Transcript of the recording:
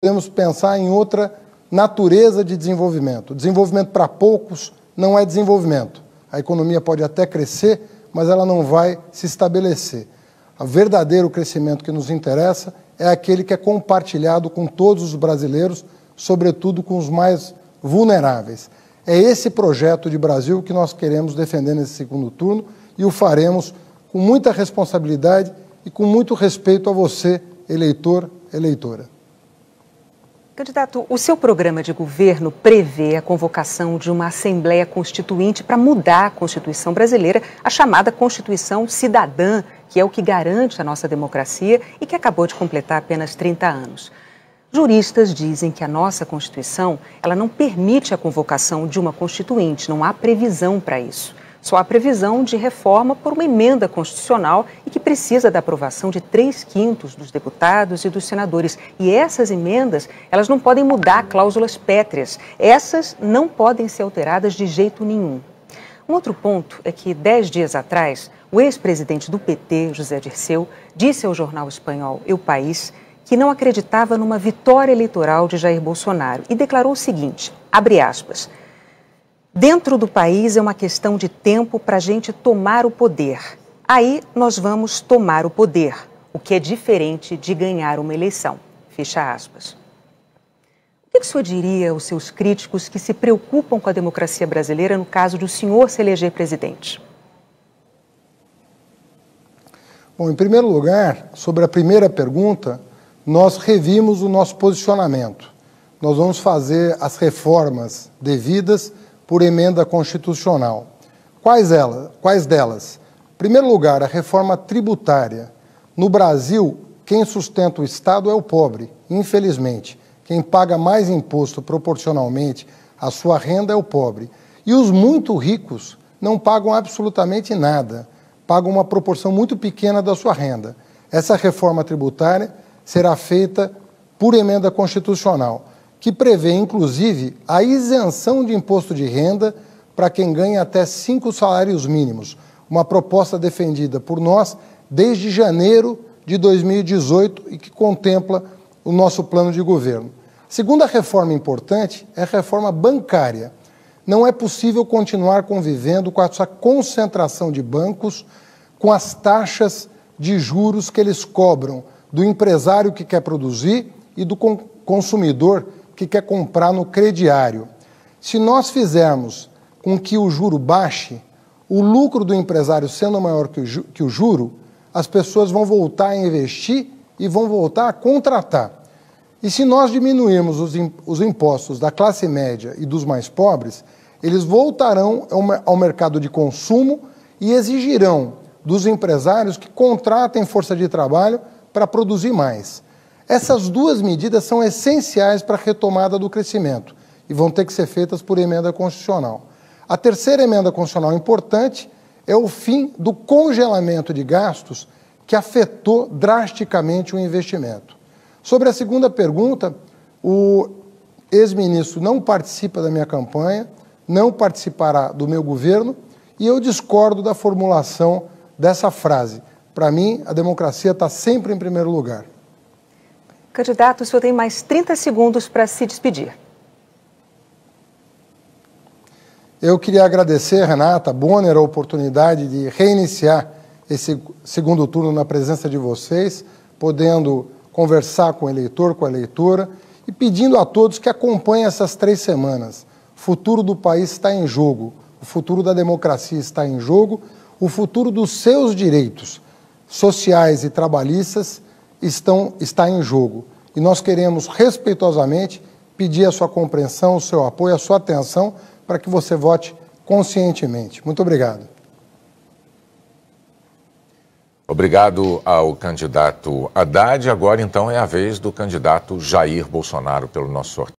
podemos pensar em outra natureza de desenvolvimento. Desenvolvimento para poucos não é desenvolvimento. A economia pode até crescer, mas ela não vai se estabelecer. O verdadeiro crescimento que nos interessa é aquele que é compartilhado com todos os brasileiros, sobretudo com os mais vulneráveis. É esse projeto de Brasil que nós queremos defender nesse segundo turno e o faremos com muita responsabilidade e com muito respeito a você, eleitor, eleitora. Candidato, o seu programa de governo prevê a convocação de uma Assembleia Constituinte para mudar a Constituição brasileira, a chamada Constituição Cidadã, que é o que garante a nossa democracia e que acabou de completar apenas 30 anos. Juristas dizem que a nossa Constituição ela não permite a convocação de uma Constituinte, não há previsão para isso. Só há previsão de reforma por uma emenda constitucional e que precisa da aprovação de 3/5 dos deputados e dos senadores. E essas emendas, elas não podem mudar cláusulas pétreas. Essas não podem ser alteradas de jeito nenhum. Um outro ponto é que, 10 dias atrás, o ex-presidente do PT, José Dirceu, disse ao jornal espanhol El País que não acreditava numa vitória eleitoral de Jair Bolsonaro e declarou o seguinte, abre aspas, dentro do país é uma questão de tempo para a gente tomar o poder. Aí nós vamos tomar o poder, o que é diferente de ganhar uma eleição. Fecha aspas. O que o senhor diria aos seus críticos que se preocupam com a democracia brasileira no caso do senhor se eleger presidente? Bom, em primeiro lugar, sobre a primeira pergunta, nós revimos o nosso posicionamento. Nós vamos fazer as reformas devidas por emenda constitucional. Quais delas? Em primeiro lugar, a reforma tributária. No Brasil, quem sustenta o Estado é o pobre, infelizmente. Quem paga mais imposto proporcionalmente à sua renda é o pobre. E os muito ricos não pagam absolutamente nada, pagam uma proporção muito pequena da sua renda. Essa reforma tributária será feita por emenda constitucional, que prevê, inclusive, a isenção de imposto de renda para quem ganha até 5 salários mínimos, uma proposta defendida por nós desde janeiro de 2018 e que contempla o nosso plano de governo. A segunda reforma importante é a reforma bancária. Não é possível continuar convivendo com essa concentração de bancos, com as taxas de juros que eles cobram do empresário que quer produzir e do consumidor que quer comprar no crediário. Se nós fizermos com que o juro baixe, o lucro do empresário sendo maior que o juro, as pessoas vão voltar a investir e vão voltar a contratar. E se nós diminuirmos os impostos da classe média e dos mais pobres, eles voltarão ao mercado de consumo e exigirão dos empresários que contratem força de trabalho para produzir mais. Essas duas medidas são essenciais para a retomada do crescimento e vão ter que ser feitas por emenda constitucional. A terceira emenda constitucional importante é o fim do congelamento de gastos que afetou drasticamente o investimento. Sobre a segunda pergunta, o ex-ministro não participa da minha campanha, não participará do meu governo e eu discordo da formulação dessa frase. Para mim, a democracia está sempre em primeiro lugar. Candidato, o senhor tem mais 30 segundos para se despedir. Eu queria agradecer, Renata Bonner, a oportunidade de reiniciar esse segundo turno na presença de vocês, podendo conversar com o eleitor, com a eleitora, e pedindo a todos que acompanhem essas 3 semanas. O futuro do país está em jogo, o futuro da democracia está em jogo, o futuro dos seus direitos sociais e trabalhistas está em jogo. E nós queremos, respeitosamente, pedir a sua compreensão, o seu apoio, a sua atenção, para que você vote conscientemente. Muito obrigado. Obrigado ao candidato Haddad. Agora, então, é a vez do candidato Jair Bolsonaro pelo nosso sorteio.